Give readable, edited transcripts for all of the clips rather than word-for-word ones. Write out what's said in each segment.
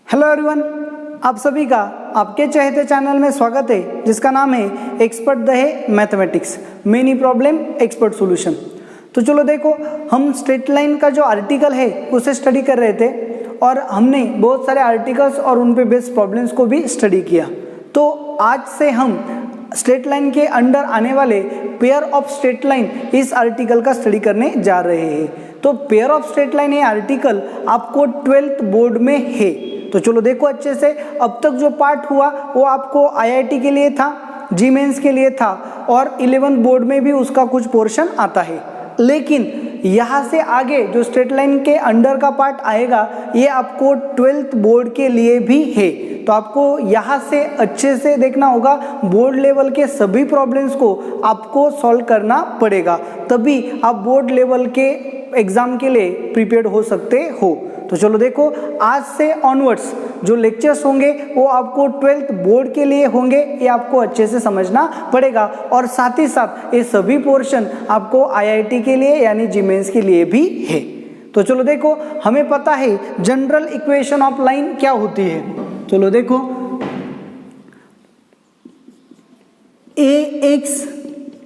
Hello everyone, आप सभी का आपके चहेते चैनल में स्वागत है जिसका नाम है एक्सपर्ट द है mathematics, many problem expert solution. तो चलो देखो, हम स्ट्रेट लाइन का जो आर्टिकल है उसे स्टडी कर रहे थे और हमने बहुत सारे आर्टिकल्स और उन पे बेस्ड प्रॉब्लम्स को भी स्टडी किया। तो आज से हम स्ट्रेट लाइन के अंडर आने वाले पेयर ऑफ स्ट्रेट लाइन इस आर्टिकल का स्टडी करने जा रहे हैं। तो पेयर ऑफ स्ट्रेट लाइन ये आर्टिकल आपको 12th बोर्ड में है। तो चलो देखो अच्छे से, अब तक जो पार्ट हुआ वो आपको आईआईटी के लिए था, जी मेंस के लिए था और 11th बोर्ड में भी उसका कुछ पोर्शन आता है। लेकिन यहाँ से आगे जो स्ट्रेट लाइन के अंडर का पार्ट आएगा ये आपको 12th बोर्ड के लिए भी है। तो आपको यहाँ से अच्छे से देखना होगा, बोर्ड लेवल के सभी प्रॉब्लम्स को आपको सॉल्व करना पड़ेगा, तभी आप बोर्ड लेवल के एग्जाम के लिए प्रिपेयर्ड हो सकते हो। तो चलो देखो, आज से ऑनवर्ड्स जो लेक्चर्स होंगे वो आपको 12th बोर्ड के लिए होंगे, ये आपको अच्छे से समझना पड़ेगा। और साथ ही साथ ये सभी पोर्शन आपको आईआईटी के लिए यानी जी मेंस के लिए भी है। तो चलो देखो, हमें पता है जनरल इक्वेशन ऑफ लाइन क्या होती है। चलो देखो, ax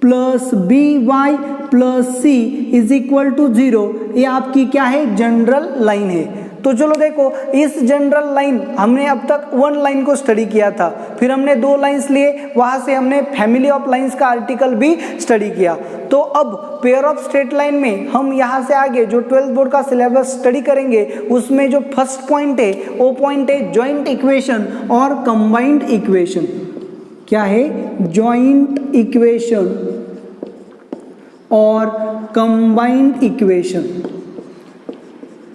plus by plus c is equal to 0, ये आपकी क्या है, जनरल लाइन है। तो चलो देखो, इस जनरल लाइन हमने अब तक वन लाइन को स्टडी किया था, फिर हमने दो लाइंस लिए, वहां से हमने फैमिली ऑफ लाइंस का आर्टिकल भी स्टडी किया। तो अब पेयर ऑफ स्ट्रेट लाइन में हम यहाँ से आगे जो 12th बोर्ड का सिलेबस स्टडी करेंगे उसमें जो फर्स्ट पॉइंट है वो पॉइंट है जॉइंट इक्वेशन और कंबाइंड इक्वेशन। क्या है, जॉइंट इक्वेशन और कंबाइंड इक्वेशन।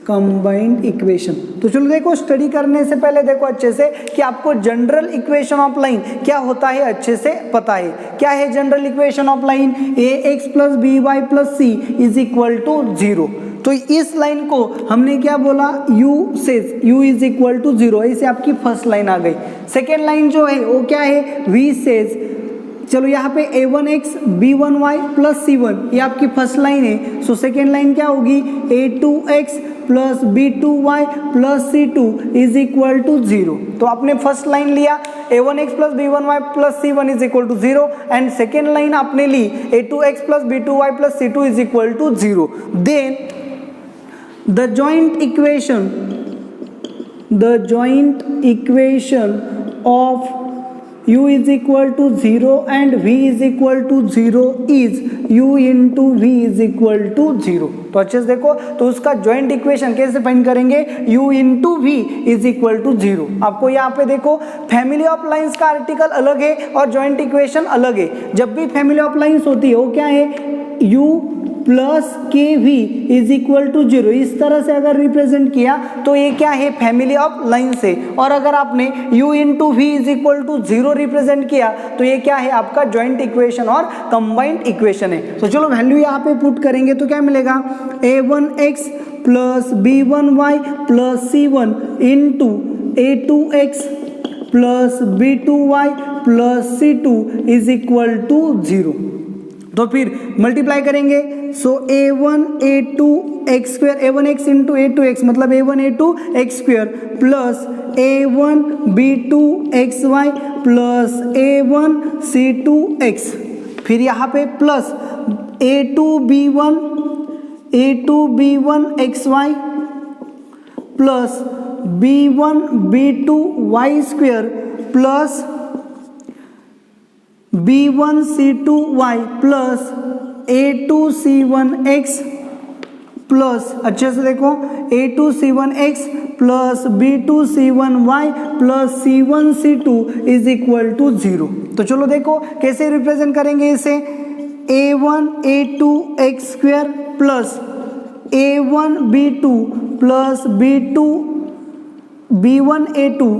Combined equation. तो चलो देखो, स्टडी करने से पहले देखो अच्छे से कि आपको जनरल इक्वेशन ऑफ लाइन क्या होता है अच्छे से पता है। क्या है general equation of line, ax plus by plus c is equal to 0। तो इस लाइन को हमने क्या बोला, u इज इक्वल टू 0, ऐसे आपकी फर्स्ट लाइन आ गई। सेकेंड लाइन जो है वो क्या है, v सेज, चलो यहाँ पे a1x b1y प्लस c1 ये आपकी फर्स्ट लाइन है। सो सेकेंड लाइन क्या होगी, a2x plus b2y plus c2 is equal to 0। तो आपने फर्स्ट लाइन लिया a1x plus b1y plus c1 is equal to 0 and second line आपने ली a2x plus b2y plus c2 is equal to 0। Then the joint equation of u is equal to 0 and v is equal to 0 is u into v is equal to 0। तो अच्छे से देखो, तो उसका joint equation कैसे find करेंगे, u into v is equal to 0। आपको यहाँ पे देखो, फैमिली ऑफ लाइंस का आर्टिकल अलग है और जॉइंट इक्वेशन अलग है। जब भी फैमिली ऑफ लाइंस होती है वो क्या है, u प्लस के वी इज इक्वल टू 0, इस तरह से अगर रिप्रेजेंट किया तो ये क्या है, फैमिली ऑफ लाइन से। और अगर आपने u into we is equal to 0 represent किया तो ये क्या है, आपका जॉइंट इक्वेशन और कंबाइंड इक्वेशन है। तो चलो वैल्यू यहाँ पे पुट करेंगे तो क्या मिलेगा, a1x plus b1y plus c1 into a2x plus b2y plus c2 is equal to 0। तो फिर मल्टीप्लाई करेंगे, सो a1 a2 x square, a1x into a2x मतलब a1 a2 x square plus a1 b2 xy plus a1 c2x, फिर यहाँ पे plus a2 b1 xy plus b1 b2 y square plus b1 c2y plus a2 c1x plus, अच्छे से देखो, a2 c1x plus b2 c1y plus c1 c2 is equal to 0। तो चलो देखो कैसे रिप्रेजेंट करेंगे इसे, a1 a2 x square plus a1 b2 plus b1 a2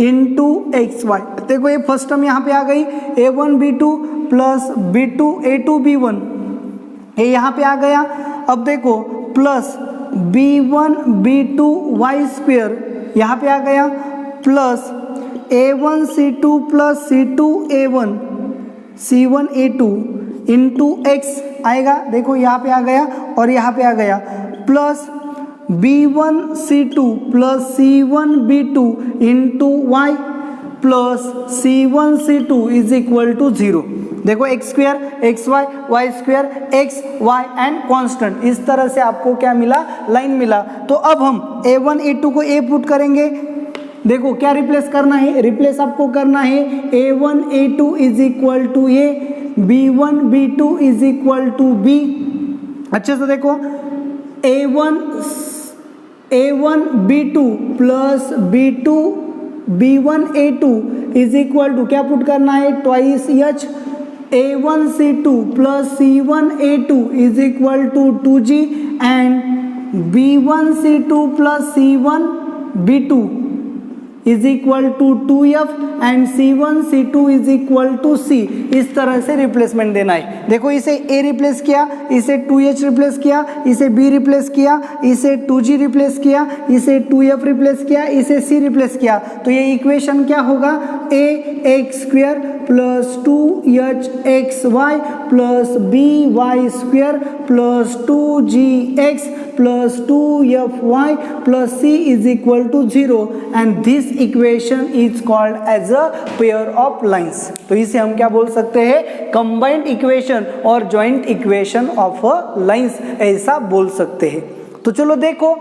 into X Y. देखो ये फर्स्ट टर्म यहाँ पे आ गई, a1 b2 plus b2 a2 b1, ये यहाँ पे आ गया। अब देखो plus b1 b2 y square यहाँ पे आ गया plus a1 c2 plus c2 a1 c1 a2 into x आएगा, देखो यहाँ पे आ गया और यहाँ पे आ गया, plus B1C2 plus C1B2 into Y plus C1C2 is equal to 0। देखो X square X Y, Y square X Y and constant, इस तरह से आपको क्या मिला, लाइन मिला। तो अब हम A1 A2 को A पुट करेंगे। देखो क्या रिप्लेस करना है, रिप्लेस आपको करना है A1 A2 is equal to A, B1 B2 is equal to B। अच्छे से देखो A1 B2 plus B2 B1 A2 is equal to क्या पुट करना है, twice H, A1 C2 plus C1 A2 is equal to 2G and B1 C2 plus C1 B2 is equal to 2F and C1 C2 is equal to C। इस तरह से replacement देना है। देखो इसे A रिप्लेस किया, इसे 2H replace किया, इसे B रिप्लेस किया, इसे 2G रिप्लेस किया, इसे 2F रिप्लेस किया, इसे C रिप्लेस किया। तो ये इक्वेशन क्या होगा, AX square plus 2HXY plus BY square plus 2GX plus 2FY plus C is equal to 0 and this equation is called as a pair of lines. तो इसे हम क्या बोल सकते हैं, कंबाइंड इक्वेशन और joint equation of a lines, ऐसा बोल सकते हैं। तो चलो देखो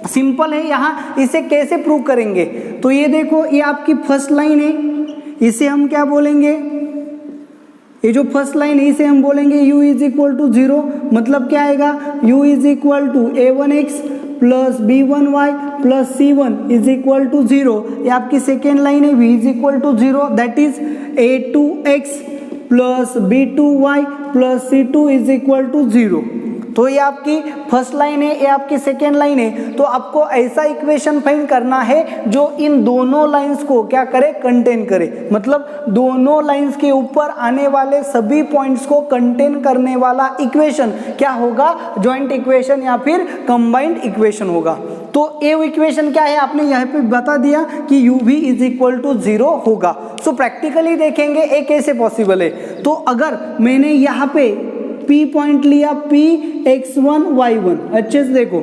सिंपल है, यहाँ इसे कैसे प्रूव करेंगे। तो ये देखो ये आपकी फर्स्ट लाइन है, इसे हम क्या बोलेंगे, ये जो फर्स्ट लाइन है इसे हम बोलेंगे u इज इक्वल टू 0। मतलब क्या आएगा, u is equal to A1x plus B1y plus C1 is equal to 0। ये आपकी सेकेंड लाइन है, v is equal to 0, that is A2x plus B2y plus C2 is equal to 0। तो ये आपकी first line है, ये आपकी सेकेंड लाइन है। तो आपको ऐसा इक्वेशन फाइंड करना है जो इन दोनों लाइंस को क्या करे, कंटेन करे। मतलब दोनों लाइंस के ऊपर आने वाले सभी पॉइंट्स को कंटेन करने वाला इक्वेशन क्या होगा, जॉइंट इक्वेशन या फिर कंबाइंड इक्वेशन होगा। तो ये इक्वेशन क्या है, आपने यहाँ पे बता दिया कि u भी इज इक्वल टू 0 होगा। सो प्रैक्टिकली देखेंगे ये कैसे पॉसिबल है। तो अगर मैंने यहाँ पे P पॉइंट लिया, P x1 y1, अच्छे से देखो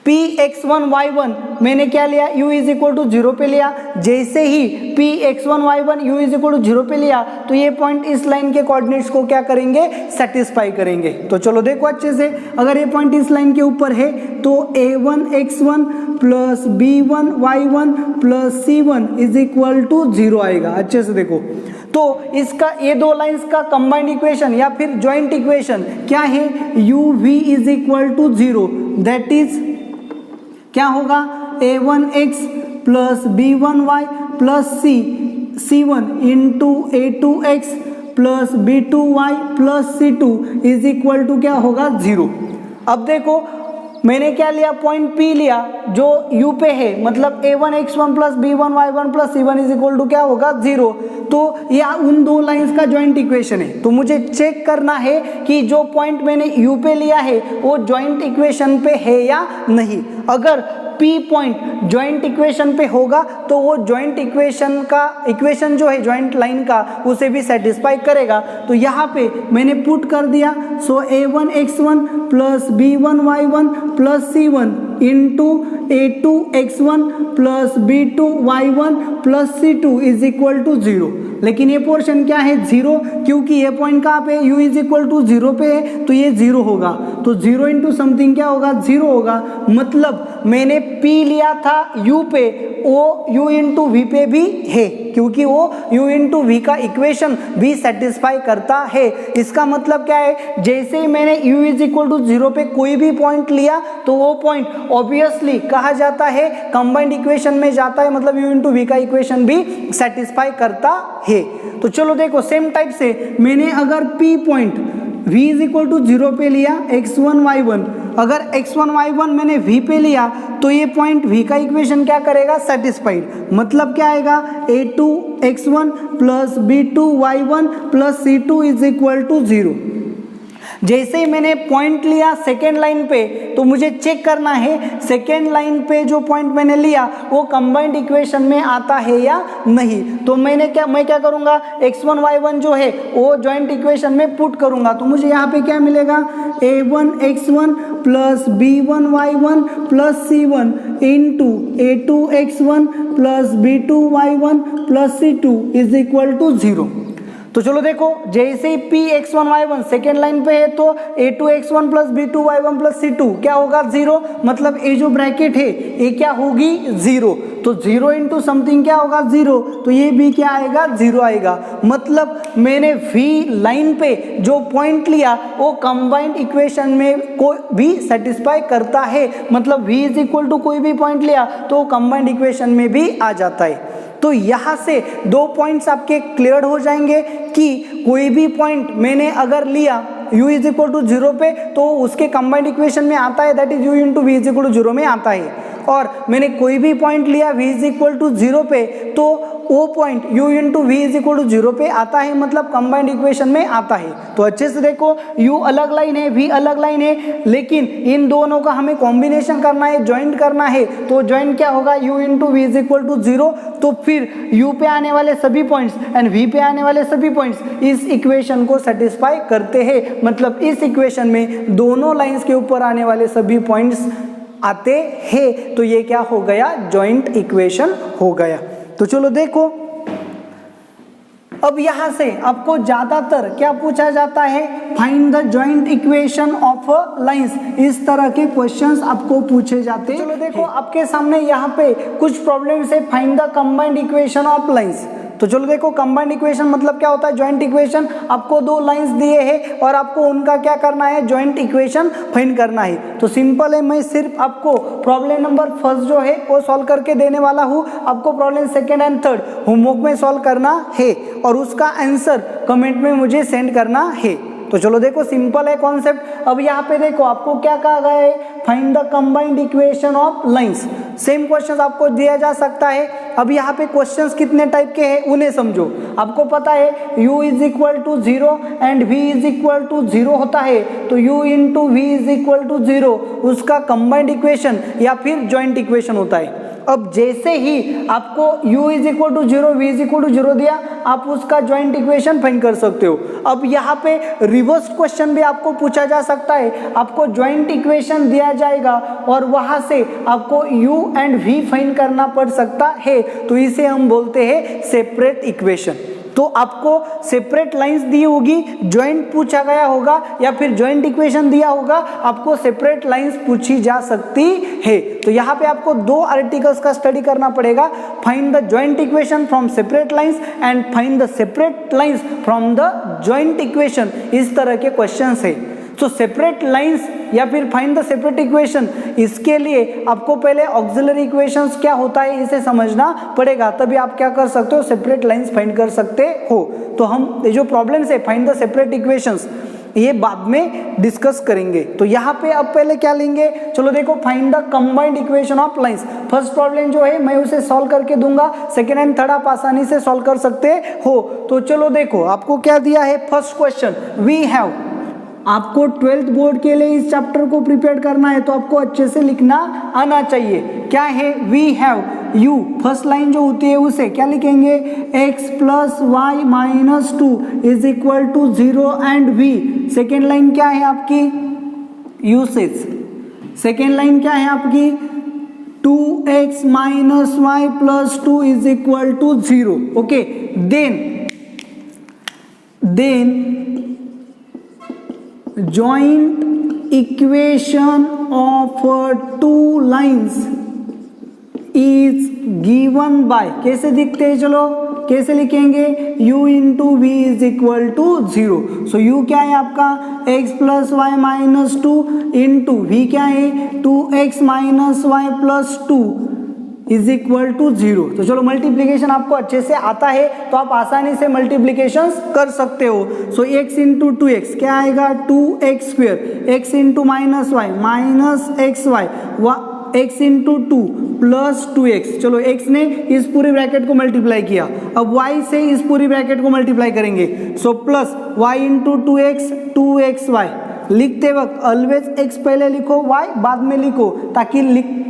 P x1 y1 मैंने क्या लिया, u इज इक्वल टू 0 पे लिया। जैसे ही P x1 y1 u is equal to 0 पे लिया तो ये पॉइंट इस लाइन के कोऑर्डिनेट्स को क्या करेंगे, सेटिस्फाई करेंगे। तो चलो देखो अच्छे से, अगर ये पॉइंट इस लाइन के ऊपर है तो A1 x1 plus B1 y1 plus C1 is equal to 0 आएगा। अच्छे से देखो, तो इसका ये दो लाइंस का कंबाइंड इक्वेशन या फिर जॉइंट इक्वेशन क्या है, uv is equal to 0, that is क्या होगा, A1x plus B1y plus C1 into A2x plus B2y plus C2 is equal to क्या होगा, 0। अब देखो मैंने क्या लिया, पॉइंट P लिया जो U पे है, मतलब A1 x1 plus B1 y1 plus C1 is equal to क्या होगा, 0। तो यह उन दो लाइंस का जॉइंट इक्वेशन है। तो मुझे चेक करना है कि जो पॉइंट मैंने U पे लिया है वो जॉइंट इक्वेशन पे है या नहीं। अगर P पॉइंट जॉइंट इक्वेशन पे होगा तो वो जॉइंट इक्वेशन का इक्वेशन जो है जॉइंट लाइन का उसे भी सेटिस्फाई करेगा। तो यहाँ पे मैंने पुट कर दिया, so A1 x1 plus B1 y1 plus C1 into A2 x1 plus B2 y1 plus C2 is equal to 0। लेकिन ये पोर्शन क्या है, 0, क्योंकि ये पॉइंट कहाँ पे, u इज इक्वल टू 0 पे है तो ये 0 होगा। तो 0 इंटू समथिंग क्या होगा, 0 होगा। मतलब मैंने P लिया था u पे, वो u इंटू v पे भी है, क्योंकि वो u इंटू v का इक्वेशन भी सेटिस्फाई करता है। इसका मतलब क्या है, जैसे ही मैंने u इज इक्वल टू 0 पे कोई भी पॉइंट लिया तो वो पॉइंट ऑब्वियसली कहा जाता है कंबाइंड इक्वेशन में जाता है, मतलब u इंटू v का इक्वेशन भी सेटिस्फाई करता है। तो चलो देखो सेम टाइप से मैंने अगर P point v is equal to 0 पे लिया, x1 y1, अगर x1 y1 मैंने v पे लिया तो ये पॉइंट v का इक्वेशन क्या करेगा, सेटिस्फाइड। मतलब क्या आएगा, A2 x1 plus B2 y1 plus C2 is equal to 0। जैसे ही मैंने पॉइंट लिया सेकेंड लाइन पे, तो मुझे चेक करना है सेकेंड लाइन पे जो पॉइंट मैंने लिया वो कंबाइंड इक्वेशन में आता है या नहीं। तो मैं क्या करूंगा, x1 y1 जो है वो जॉइंट इक्वेशन में पुट करूंगा। तो मुझे यहाँ पे क्या मिलेगा, a1 x1 plus b1 y1 plus c1 into a2 x1 plus b2 y1 plus c2 is equal to 0। तो चलो देखो, जैसे ही p x1 y1 second line पे है तो a2 x1 plus b2 y1 plus c2 क्या होगा, 0। मतलब ये जो ब्रैकेट है ये क्या होगी, 0। तो 0 इंटू समथिंग क्या होगा, 0। तो ये भी क्या आएगा, 0 आएगा। मतलब मैंने v लाइन पे जो पॉइंट लिया वो कंबाइंड इक्वेशन में को भी सेटिस्फाई करता है। मतलब v इज इक्वल टू कोई भी पॉइंट लिया तो कंबाइंड इक्वेशन में भी आ जाता है। तो यहाँ से दो पॉइंट्स आपके क्लियर हो जाएंगे कि कोई भी पॉइंट मैंने अगर लिया u इज इक्वल टू 0 पे तो उसके कंबाइंड इक्वेशन में आता है, that is u into we is equal to 0 में आता है। और मैंने कोई भी पॉइंट लिया v इज इक्वल टू 0 पे तो वो point u into we is equal to 0 पे आता है, मतलब कंबाइंड इक्वेशन में आता है। तो अच्छे से देखो, u अलग लाइन है, v अलग लाइन है, लेकिन इन दोनों का हमें कॉम्बिनेशन करना है, ज्वाइंट करना है। तो ज्वाइंट क्या होगा, u into we is equal to 0। तो फिर u पे आने वाले सभी पॉइंट्स एंड v पे आने वाले सभी पॉइंट्स इस इक्वेशन को सेटिस्फाई करते हैं। मतलब इस इक्वेशन में दोनों लाइंस के ऊपर आने वाले सभी पॉइंट्स आते हैं। तो ये क्या हो गया, जॉइंट इक्वेशन हो गया। तो चलो देखो, अब यहां से आपको ज्यादातर क्या पूछा जाता है, find the joint equation of lines. इस तरह के क्वेश्चंस आपको पूछे जाते हैं। चलो देखो, आपके सामने यहाँ पे कुछ प्रॉब्लम्स है, find the combined equation of lines. तो चलो देखो, कंबाइंड इक्वेशन मतलब क्या होता है, जॉइंट इक्वेशन। आपको दो लाइंस दिए हैं और आपको उनका क्या करना है, जॉइंट इक्वेशन फाइंड करना है। तो सिंपल है, मैं सिर्फ आपको प्रॉब्लम नंबर फर्स्ट जो है वो सॉल्व करके देने वाला हूँ। आपको problem second and third homework में सॉल्व करना है और उसका आंसर कमेंट में मुझे सेंड करना है। तो चलो देखो, सिंपल है कॉन्सेप्ट। अब यहाँ पे देखो, आपको क्या कहा गया है, find the combined equation of lines. Same question आपको दिया जा सकता है। अब यहाँ पे क्वेश्चंस कितने टाइप के हैं उन्हें समझो। आपको पता है u is equal to 0 and v is equal to 0 होता है। तो u into we is equal to 0 उसका कंबाइंड इक्वेशन या फिर जॉइंट इक्वेशन होता है। अब जैसे ही आपको u is equal to 0 v is equal to 0 दिया, आप उसका जॉइंट इक्वेशन फाइंड कर सकते हो। अब यहाँ पे रिवर्स क्वेश्चन भी आपको पूछा जा सकता है। आपको जॉइंट इक्वेशन दिया जाएगा और वहां से आपको u एंड v फाइंड करना पड़ सकता है। तो इसे हम बोलते हैं सेपरेट इक्वेशन। तो आपको सेपरेट लाइंस दी होगी, जॉइंट पूछा गया होगा या फिर जॉइंट इक्वेशन दिया होगा, आपको सेपरेट लाइंस पूछी जा सकती है। तो यहाँ पे आपको दो आर्टिकल्स का स्टडी करना पड़ेगा, find the joint equation from separate lines and find the separate lines from the joint equation. इस तरह के क्वेश्चंस है। तो सेपरेट लाइंस या फिर फाइंड द सेपरेट इक्वेशन, इसके लिए आपको पहले ऑक्सिलरी इक्वेशंस क्या होता है इसे समझना पड़ेगा, तभी आप क्या कर सकते हो, सेपरेट लाइंस फाइंड कर सकते हो। तो हम ये जो प्रॉब्लम्स है फाइंड द सेपरेट इक्वेशंस, ये बाद में डिस्कस करेंगे। तो यहाँ पे अब पहले क्या लेंगे, चलो देखो, find the combined equation of lines. First problem जो है मैं उसे सॉल्व करके दूंगा, सेकेंड एंड थर्ड आप आसानी से सॉल्व कर सकते हो। तो चलो देखो, आपको क्या दिया है, फर्स्ट क्वेश्चन, वी हैव। आपको 12th बोर्ड के लिए इस चैप्टर को प्रिपेयर करना है तो आपको अच्छे से लिखना आना चाहिए। क्या है, we have you, first line जो होती है उसे क्या लिखेंगे, x plus y minus 2 is equal to 0 and v। Second line क्या है आपकी, यूसेज। सेकेंड लाइन क्या है आपकी, 2x minus y plus 2 is equal to 0। Okay, then joint equation of two lines is given by, कैसे दिखते हैं, चलो कैसे लिखेंगे, u into we is equal to 0। So u क्या है आपका, x plus y minus 2 into v क्या है, 2x minus y plus 2 is equal to 0। तो चलो, मल्टीप्लीकेशन आपको अच्छे से आता है तो आप आसानी से मल्टीप्लीकेशन कर सकते हो। सो x इंटू 2x क्या आएगा, 2x square, x into minus y minus x y, x into 2 plus 2x। चलो, x ने इस पूरी ब्रैकेट को मल्टीप्लाई किया, अब y से इस पूरी ब्रैकेट को मल्टीप्लाई करेंगे। So plus y into 2x 2xy लिखते वक्त ऑलवेज x पहले लिखो, y बाद में लिखो, ताकि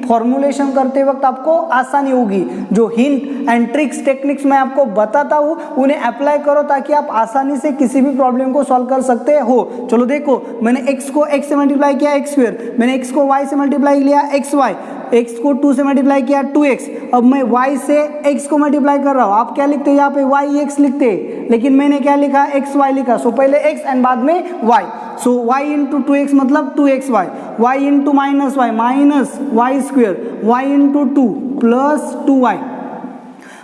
फॉर्मुलेशन करते वक्त आपको आसानी होगी। जो हिंट एंड ट्रिक्स टेक्निक्स मैं आपको बताता हूँ उन्हें अप्लाई करो ताकि आप आसानी से किसी भी प्रॉब्लम को सॉल्व कर सकते हो। चलो देखो, मैंने x को x से मल्टीप्लाई किया x स्क्वायर, मैंने x को y से मल्टीप्लाई किया xy, x को 2 से मल्टीप्लाई किया 2x। अब मैं y से x को मल्टीप्लाई कर रहा हूँ। आप क्या लिखते हैं यहाँ पे y x लिखते हैं, लेकिन मैंने क्या लिखा xy लिखा। सो पहले x एंड बाद में y। सो y इंटू 2x मतलब 2xy, y into minus y minus y square, y into 2 plus 2y।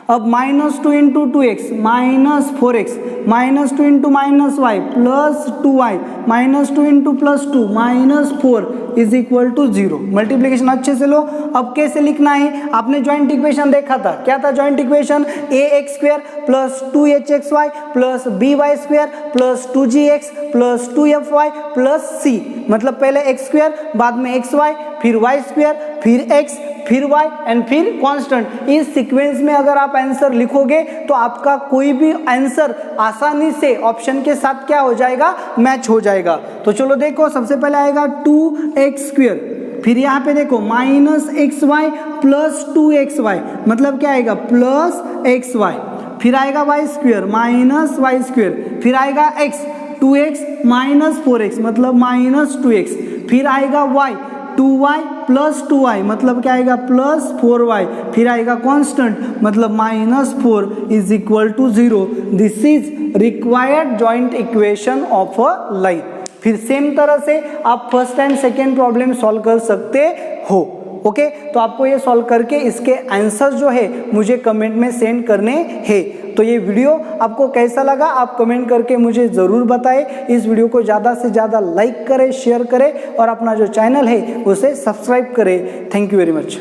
अब minus 2 into 2x minus 4x, minus 2 into minus y plus 2y, minus 2 into plus 2 minus 4 is equal to 0। Multiplication अच्छे से लो। अब कैसे लिखना है, आपने joint equation देखा था, क्या था joint equation, ax square plus 2hxy plus by square plus 2gx plus 2fy plus c। मतलब पहले x स्क्वायर, बाद में xy, फिर y स्क्वायर, फिर x, फिर y एंड फिर कांस्टेंट। इस सीक्वेंस में अगर आप आंसर लिखोगे तो आपका कोई भी आंसर आसानी से ऑप्शन के साथ क्या हो जाएगा, मैच हो जाएगा। तो चलो देखो, सबसे पहले आएगा 2x स्क्वायर, फिर यहाँ पे देखो माइनस xy प्लस 2xy, मतलब क्या आएगा प्लस xy, फिर आएगा y square minus y square, फिर आएगा x 2x माइनस 4x मतलब माइनस 2x, फिर आएगा y 2y प्लस 2y मतलब क्या आएगा प्लस 4y, फिर आएगा कांस्टेंट मतलब minus 4 is equal to 0। This is required joint equation of a line. फिर सेम तरह से आप first and second problem solve कर सकते हो। ओके, तो आपको ये सॉल्व करके इसके आंसर जो है मुझे कमेंट में सेंड करने हैं। तो ये वीडियो आपको कैसा लगा आप कमेंट करके मुझे ज़रूर बताएं। इस वीडियो को ज़्यादा से ज़्यादा लाइक करें, शेयर करें और अपना जो चैनल है उसे सब्सक्राइब करें। Thank you very much.